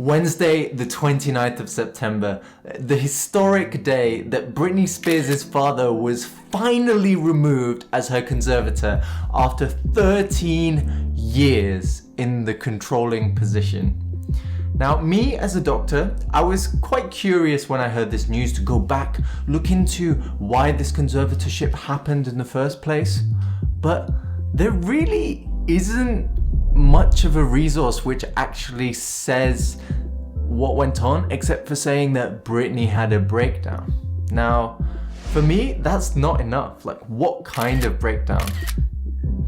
Wednesday, the 29th of September, the historic day that Britney Spears' father was finally removed as her conservator after 13 years in the controlling position. Now, me as a doctor, I was quite curious when I heard this news to go back, look into why this conservatorship happened in the first place, but there really isn't much of a resource which actually says what went on, except for saying that Britney had a breakdown. Now, for me, that's not enough. Like, what kind of breakdown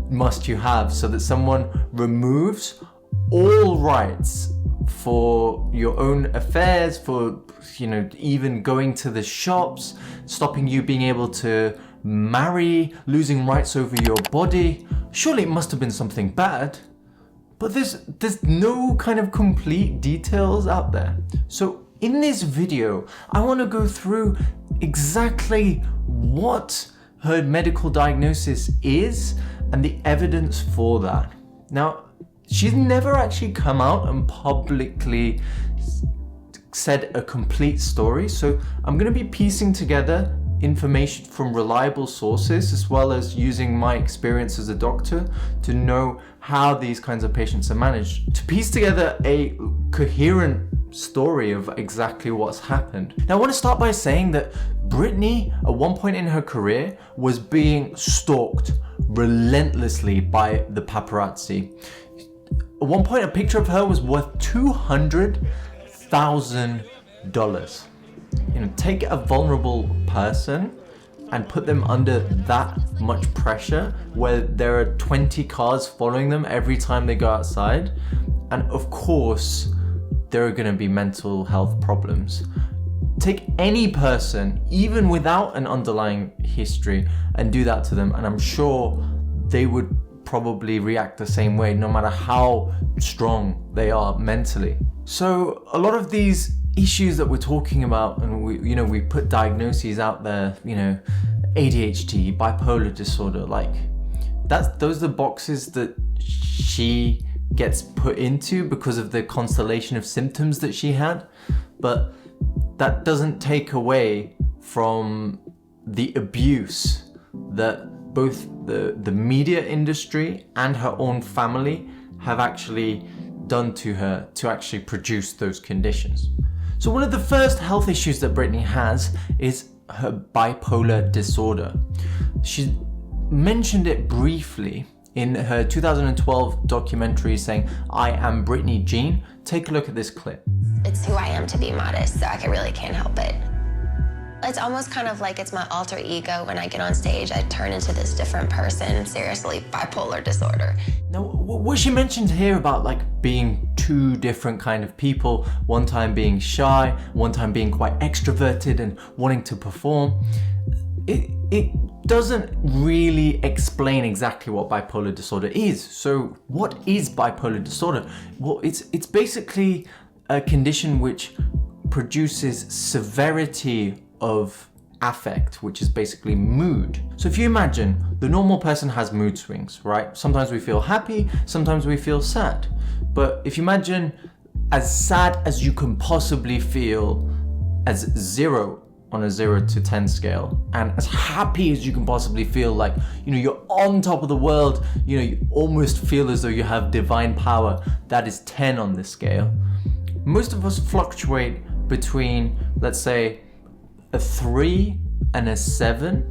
must you have so that someone removes all rights for your own affairs, for, even going to the shops, stopping you being able to marry, losing rights over your body? Surely it must have been something bad. But there's no kind of complete details out there. So in this video, I want to go through exactly what her medical diagnosis is and the evidence for that. Now, she's never actually come out and publicly said a complete story. So I'm going to be piecing together information from reliable sources, as well as using my experience as a doctor to know how these kinds of patients are managed, to piece together a coherent story of exactly what's happened. Now, I want to start by saying that Britney, at one point in her career, was being stalked relentlessly by the paparazzi. At one point, a picture of her was worth $200,000. Take a vulnerable person and put them under that much pressure where there are 20 cars following them every time they go outside. And of course, there are going to be mental health problems. Take any person, even without an underlying history, and do that to them, and I'm sure they would probably react the same way, no matter how strong they are mentally. So a lot of these issues that we're talking about, and we put diagnoses out there, ADHD, bipolar disorder, those are the boxes that she gets put into because of the constellation of symptoms that she had. But that doesn't take away from the abuse that both the media industry and her own family have actually done to her to actually produce those conditions. So one of the first health issues that Britney has is her bipolar disorder. She mentioned it briefly in her 2012 documentary saying, "I am Britney Jean." Take a look at this clip. It's who I am to be modest, so I really can't help it. It's almost kind of like it's my alter ego. When I get on stage, I turn into this different person. Seriously, bipolar disorder. Now, what she mentioned here about being two different kind of people, one time being shy, one time being quite extroverted and wanting to perform, it doesn't really explain exactly what bipolar disorder is. So what is bipolar disorder? Well, it's basically a condition which produces severity of affect, which is basically mood. So if you imagine, the normal person has mood swings, right? Sometimes we feel happy, sometimes we feel sad. But if you imagine as sad as you can possibly feel as 0 on a 0 to 10 scale, and as happy as you can possibly feel, you're on top of the world, you almost feel as though you have divine power, that is 10 on this scale. Most of us fluctuate between, let's say, a 3 and a 7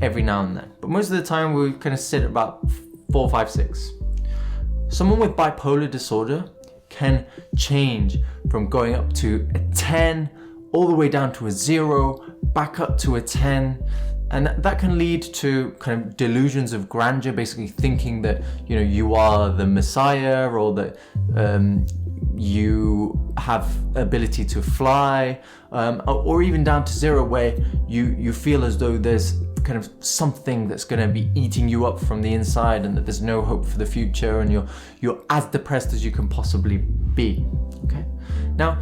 every now and then. But most of the time we kind of sit at about 4, 5, 6. Someone with bipolar disorder can change from going up to a 10 all the way down to a 0, back up to a 10. And that can lead to kind of delusions of grandeur, basically thinking that, you are the Messiah, or that you have ability to fly, or even down to 0 where you feel as though there's kind of something that's going to be eating you up from the inside, and that there's no hope for the future, and you're as depressed as you can possibly be. Okay. Now,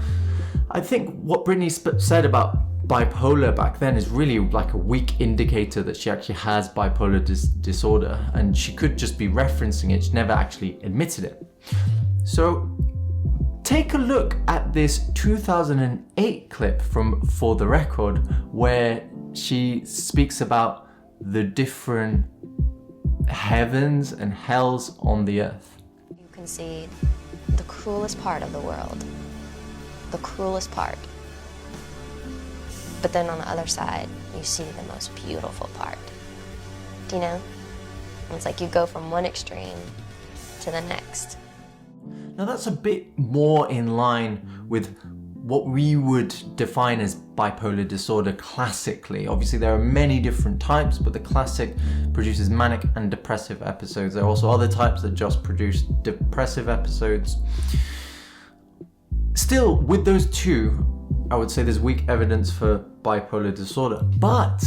I think what Britney said about bipolar back then is really like a weak indicator that she actually has bipolar disorder, and she could just be referencing it. She never actually admitted it. So Take a look at this 2008 clip from For the Record, where she speaks about the different heavens and hells on the earth. You can see the cruelest part of the world, the cruelest part. But then on the other side, you see the most beautiful part. Do you know? It's like you go from one extreme to the next. Now that's a bit more in line with what we would define as bipolar disorder classically. Obviously there are many different types, but the classic produces manic and depressive episodes. There are also other types that just produce depressive episodes. Still, with those two, I would say there's weak evidence for bipolar disorder. But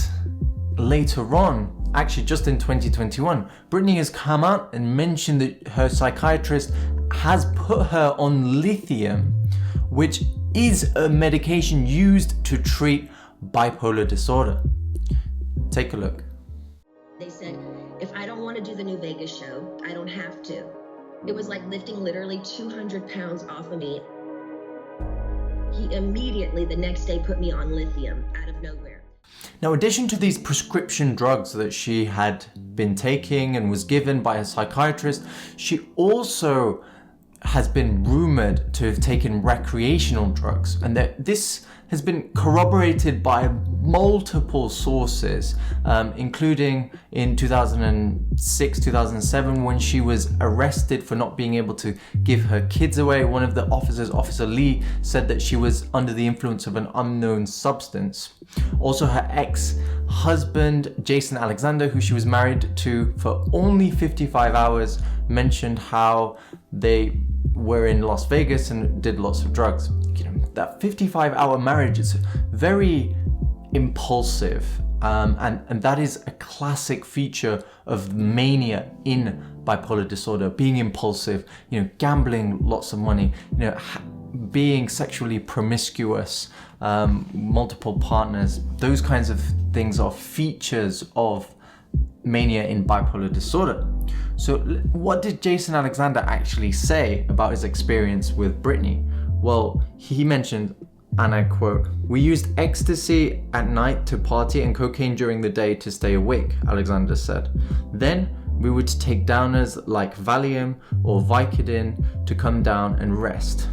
later on, actually just in 2021, Britney has come out and mentioned that her psychiatrist has put her on lithium, which is a medication used to treat bipolar disorder. Take a look. They said, if I don't want to do the new Vegas show, I don't have to. It was like lifting literally 200 pounds off of me. He immediately the next day put me on lithium out of nowhere. Now, in addition to these prescription drugs that she had been taking and was given by a psychiatrist, she also has been rumored to have taken recreational drugs, and that this has been corroborated by multiple sources, including in 2006, 2007, when she was arrested for not being able to give her kids away. One of the officers, Officer Lee, said that she was under the influence of an unknown substance. Also, her ex-husband, Jason Alexander, who she was married to for only 55 hours, mentioned how they were in Las Vegas and did lots of drugs. You know, that 55-hour marriage is very impulsive, and that is a classic feature of mania in bipolar disorder. Being impulsive, you know, gambling lots of money, you know, being sexually promiscuous, multiple partners. Those kinds of things are features of mania in bipolar disorder. So what did Jason Alexander actually say about his experience with Britney? Well, he mentioned, and I quote, "We used ecstasy at night to party and cocaine during the day to stay awake," Alexander said. "Then we would take downers like Valium or Vicodin to come down and rest.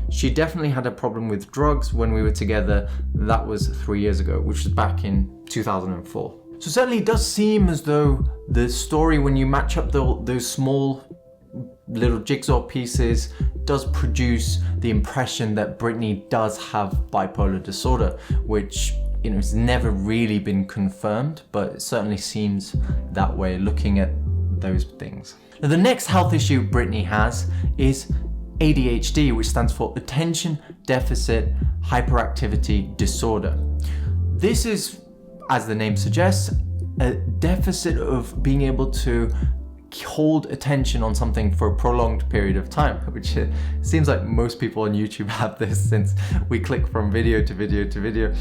She definitely had a problem with drugs when we were together. That was 3 years ago," which was back in 2004. So certainly it does seem as though the story, when you match up those small little jigsaw pieces, does produce the impression that Britney does have bipolar disorder, which, you know, has never really been confirmed, but it certainly seems that way looking at those things. Now, the next health issue Britney has is ADHD, which stands for Attention Deficit Hyperactivity Disorder. This is, as the name suggests, a deficit of being able to hold attention on something for a prolonged period of time, which it seems like most people on YouTube have this, since we click from video to video to video.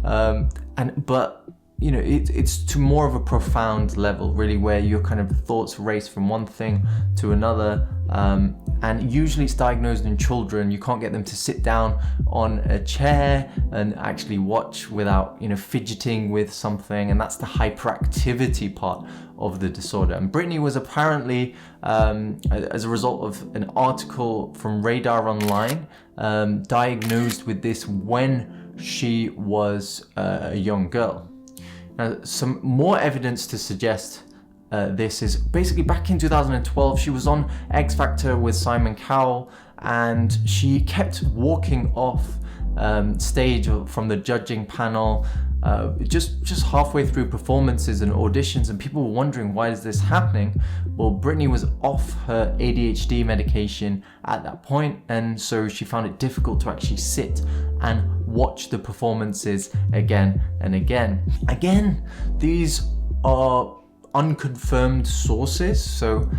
But you know, it's to more of a profound level, really, where your kind of thoughts race from one thing to another. And usually it's diagnosed in children. You can't get them to sit down on a chair and actually watch without, you know, fidgeting with something. And that's the hyperactivity part of the disorder. And Britney was apparently, as a result of an article from Radar Online, diagnosed with this when she was a young girl. Now, some more evidence to suggest this is basically back in 2012, she was on X Factor with Simon Cowell, and she kept walking off stage from the judging panel just halfway through performances and auditions, and people were wondering, why is this happening? Well, Britney was off her ADHD medication at that point, and so she found it difficult to actually sit and watch the performances again and again. Again, these are unconfirmed sources, so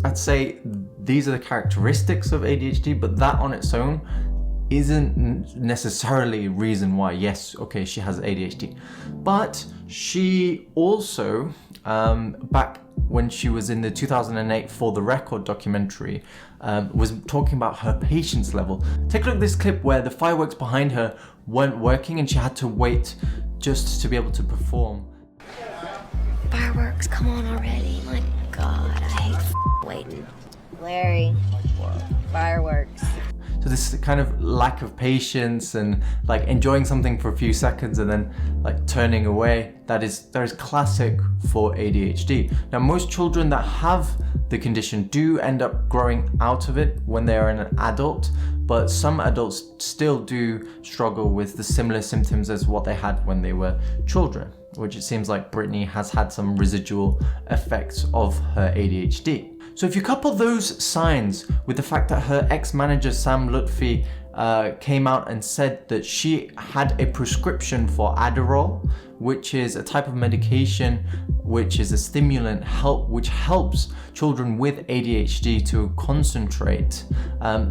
I'd say these are the characteristics of ADHD, but that on its own isn't necessarily a reason why, yes, okay, she has ADHD. But she also, back when she was in the 2008 For the Record documentary, was talking about her patience level. Take a look at this clip where the fireworks behind her weren't working and she had to wait just to be able to perform. Fireworks, come on already. My God, I hate waiting. Larry, fireworks. So this kind of lack of patience and like enjoying something for a few seconds and then like turning away, that is classic for ADHD. Now, most children that have the condition do end up growing out of it when they are an adult, but some adults still do struggle with the similar symptoms as what they had when they were children, which it seems like Britney has had some residual effects of her ADHD. So if you couple those signs with the fact that her ex-manager Sam Lutfi came out and said that she had a prescription for Adderall, which is a type of medication which is a stimulant which helps children with ADHD to concentrate,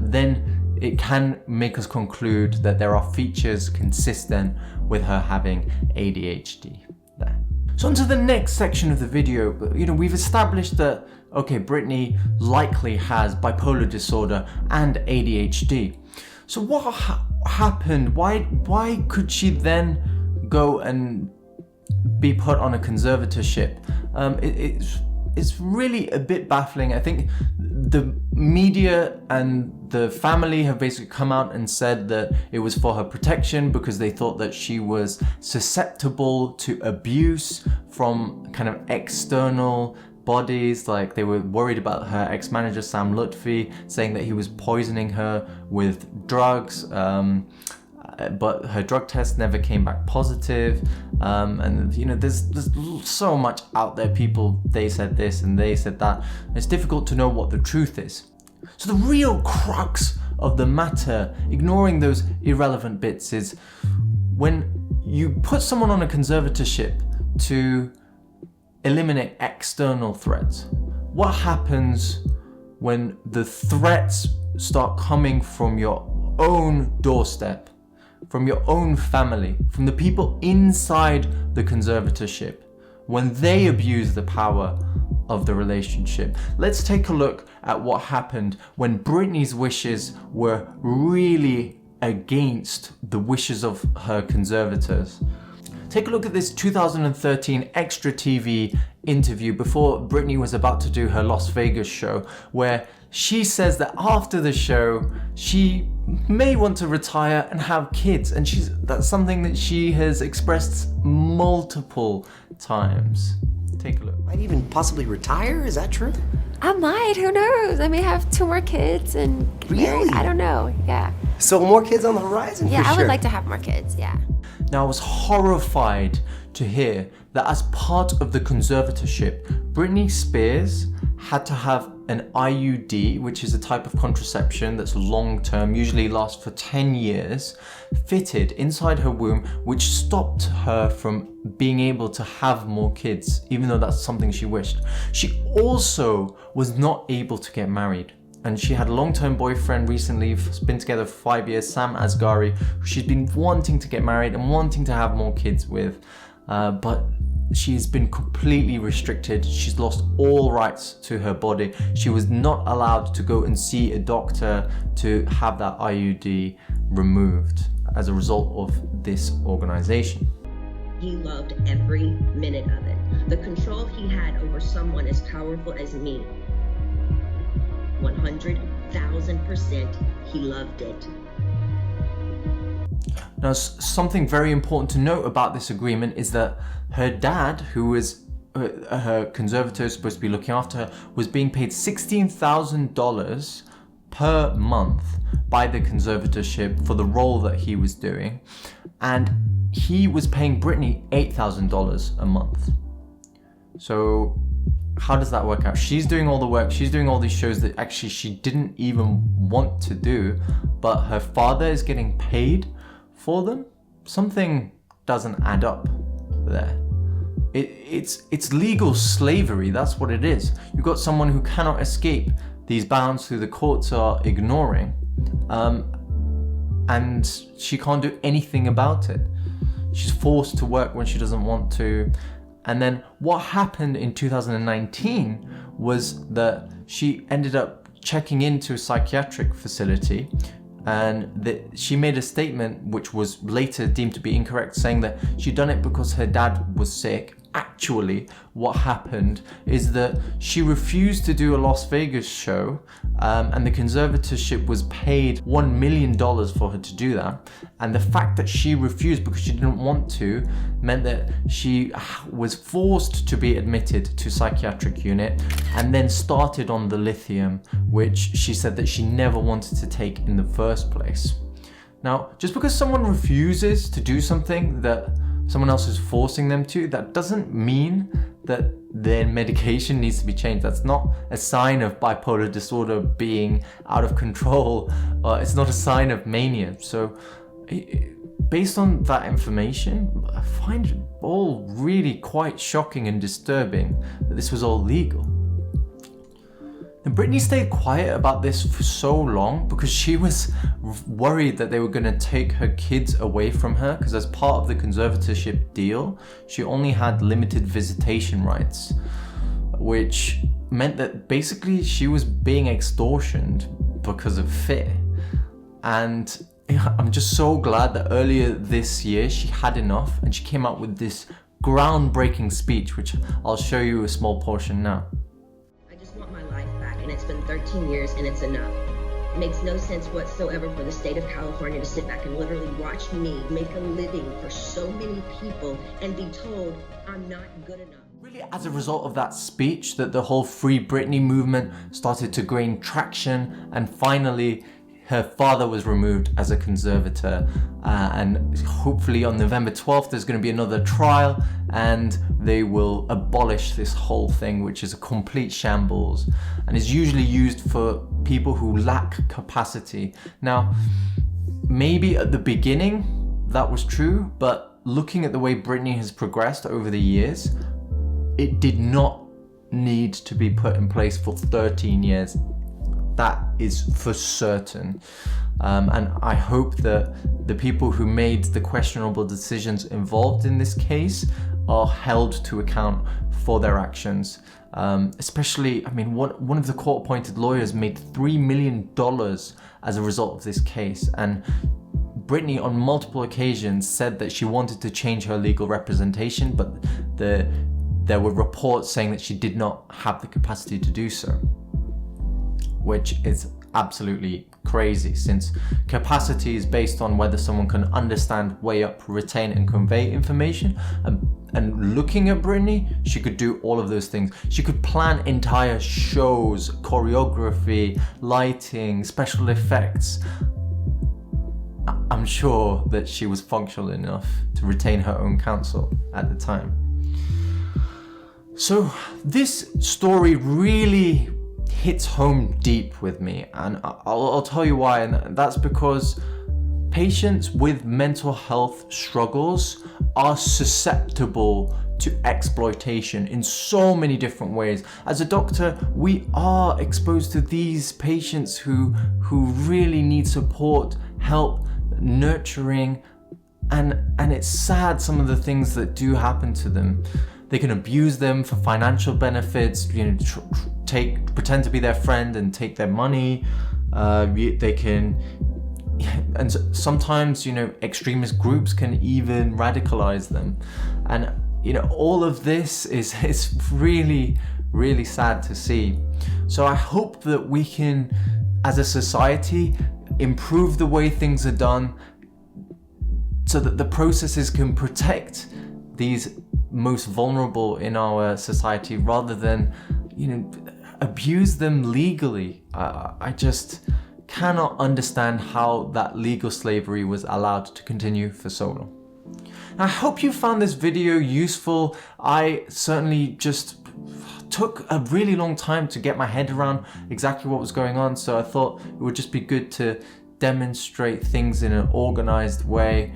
then it can make us conclude that there are features consistent with her having ADHD there. So on to the next section of the video. We've established that, okay, Britney likely has bipolar disorder and ADHD. So what happened? Why could she then go and be put on a conservatorship? It's really a bit baffling. I think the media and the family have basically come out and said that it was for her protection because they thought that she was susceptible to abuse from kind of external bodies. Like they were worried about her ex-manager Sam Lutfi saying that he was poisoning her with drugs, but her drug test never came back positive. And there's so much out there. People, they said this and they said that. It's difficult to know what the truth is. So the real crux of the matter, ignoring those irrelevant bits, is when you put someone on a conservatorship to eliminate external threats, what happens when the threats start coming from your own doorstep, from your own family, from the people inside the conservatorship, when they abuse the power of the relationship? Let's take a look at what happened when Britney's wishes were really against the wishes of her conservators. Take a look at this 2013 Extra TV interview before Britney was about to do her Las Vegas show, where she says that after the show she may want to retire and have kids, and that's something that she has expressed multiple times. Take a look. Might even possibly retire? Is that true? I might, who knows? I may have 2 more kids and get married. I don't know, yeah. So more kids on the horizon, Yeah, for I sure. would like to have more kids, yeah. Now, I was horrified to hear that as part of the conservatorship, Britney Spears had to have an IUD, which is a type of contraception that's long-term, usually lasts for 10 years, fitted inside her womb, which stopped her from being able to have more kids, even though that's something she wished. She also was not able to get married. And she had a long-term boyfriend recently, been together for 5 years, Sam Asghari, who she's been wanting to get married and wanting to have more kids with, but she's been completely restricted. She's lost all rights to her body. She was not allowed to go and see a doctor to have that IUD removed as a result of this organization. He loved every minute of it. The control he had over someone as powerful as me, 100,000%, he loved it. Now, something very important to note about this agreement is that her dad, who was her conservator, supposed to be looking after her, was being paid $16,000 per month by the conservatorship for the role that he was doing, and he was paying Britney $8,000 a month. So how does that work out? She's doing all the work, she's doing all these shows that actually she didn't even want to do, but her father is getting paid for them? Something doesn't add up there. It's legal slavery, that's what it is. You've got someone who cannot escape these bounds who the courts are ignoring, and she can't do anything about it. She's forced to work when she doesn't want to, And then what happened in 2019 was that she ended up checking into a psychiatric facility, and that she made a statement which was later deemed to be incorrect, saying that she'd done it because her dad was sick. Actually, what happened is that she refused to do a Las Vegas show, and the conservatorship was paid $1 million for her to do that. And the fact that she refused because she didn't want to meant that she was forced to be admitted to psychiatric unit and then started on the lithium, which she said that she never wanted to take in the first place. Now, just because someone refuses to do something that someone else is forcing them to, that doesn't mean that their medication needs to be changed. That's not a sign of bipolar disorder being out of control. It's not a sign of mania. So based on that information, I find it all really quite shocking and disturbing that this was all legal. And Britney stayed quiet about this for so long because she was worried that they were going to take her kids away from her, because as part of the conservatorship deal, she only had limited visitation rights, which meant that basically she was being extortioned because of fear. And I'm just so glad that earlier this year she had enough and she came out with this groundbreaking speech, which I'll show you a small portion now. And it's been 13 years and it's enough. It makes no sense whatsoever for the state of California to sit back and literally watch me make a living for so many people and be told I'm not good enough. Really, as a result of that speech, that the whole Free Britney movement started to gain traction, and finally her father was removed as a conservator, and hopefully on November 12th there's going to be another trial and they will abolish this whole thing, which is a complete shambles and is usually used for people who lack capacity. Now, maybe at the beginning that was true, but looking at the way Britney has progressed over the years, it did not need to be put in place for 13 years. That is for certain. And I hope that the people who made the questionable decisions involved in this case are held to account for their actions. Especially, I mean, one of the court-appointed lawyers made $3 million as a result of this case. And Britney on multiple occasions said that she wanted to change her legal representation, but there were reports saying that she did not have the capacity to do so, which is absolutely crazy, since capacity is based on whether someone can understand, weigh up, retain and convey information. And looking at Britney, she could do all of those things. She could plan entire shows, choreography, lighting, special effects. I'm sure that she was functional enough to retain her own counsel at the time. So this story really hits home deep with me, and I'll tell you why, and that's because patients with mental health struggles are susceptible to exploitation in so many different ways. As a doctor, we are exposed to these patients who really need support, help, nurturing, and it's sad some of the things that do happen to them. They can abuse them for financial benefits, pretend to be their friend and take their money. They can, and sometimes, extremist groups can even radicalize them. And, all of this is really, really sad to see. So I hope that we can, as a society, improve the way things are done so that the processes can protect these most vulnerable in our society rather than, abuse them legally. I just cannot understand how that legal slavery was allowed to continue for so long. I hope you found this video useful. I certainly just took a really long time to get my head around exactly what was going on, so I thought it would just be good to demonstrate things in an organized way.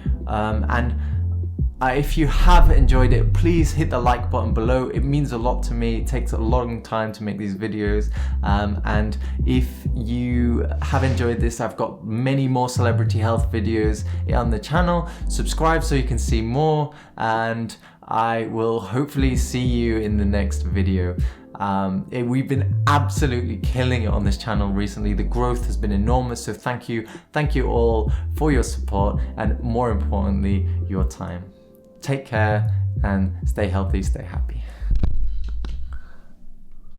If you have enjoyed it, please hit the like button below. It means a lot to me. It takes a long time to make these videos. And if you have enjoyed this, I've got many more celebrity health videos on the channel. Subscribe so you can see more. And I will hopefully see you in the next video. We've been absolutely killing it on this channel recently. The growth has been enormous, so thank you all for your support, and more importantly, your time. Take care and stay healthy, stay happy.